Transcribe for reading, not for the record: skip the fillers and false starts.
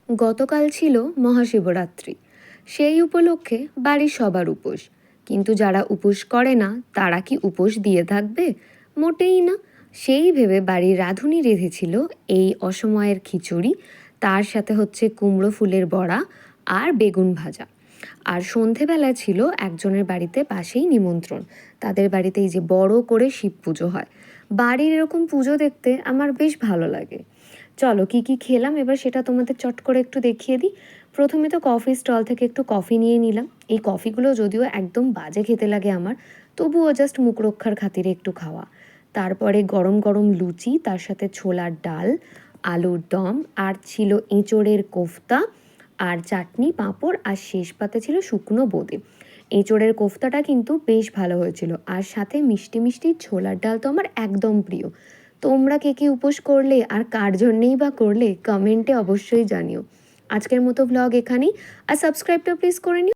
গতকাল ছিল মহাশিবরাত্রি। সেই উপলক্ষে বাড়ির সবার উপোস। কিন্তু যারা উপোস করে না তারা কি উপোস দিয়ে থাকবে? মোটেই না। সেই ভেবে বাড়ির রাঁধুনি রেঁধেছিল এই অসময়ের খিচুড়ি, তার সাথে হচ্ছে কুমড়ো ফুলের বড়া আর বেগুন ভাজা। আর সন্ধেবেলা ছিল একজনের বাড়িতে পাশেই নিমন্ত্রণ। তাদের বাড়িতে এই যে বড় করে শিব পুজো হয়। বাড়ির এরকম পুজো দেখতে আমার বেশ ভালো লাগে। চলো কি কি খেলাম এবার সেটা তোমাদের চট করে একটু দেখিয়ে দিই। প্রথমে তো কফি স্টল থেকে একটু কফি নিয়ে নিলাম। এই কফিগুলো যদিও একদম বাজে খেতে লাগে আমার, তবুও জাস্ট মুখ রক্ষার খাতিরে একটু খাওয়া। তারপরে গরম গরম লুচি, তার সাথে ছোলার ডাল, আলুর দম, আর ছিল এঁচোড়ের কোফতা, আর চাটনি, পাঁপড়, আর শেষ পাতে ছিল শুকনো বোঁদে। এঁচোড়ের কোফতাটা কিন্তু বেশ ভালো হয়েছিল, আর সাথে মিষ্টি মিষ্টি ছোলার ডাল তো আমার একদম প্রিয়। তোমরা কে কে উপোস করলে আর কার জন্যেই বা করলে কমেন্টে অবশ্যই জানিও। আজকের মতো ভ্লগ এখানেই। আর সাবস্ক্রাইবটা প্লিজ করে নিও।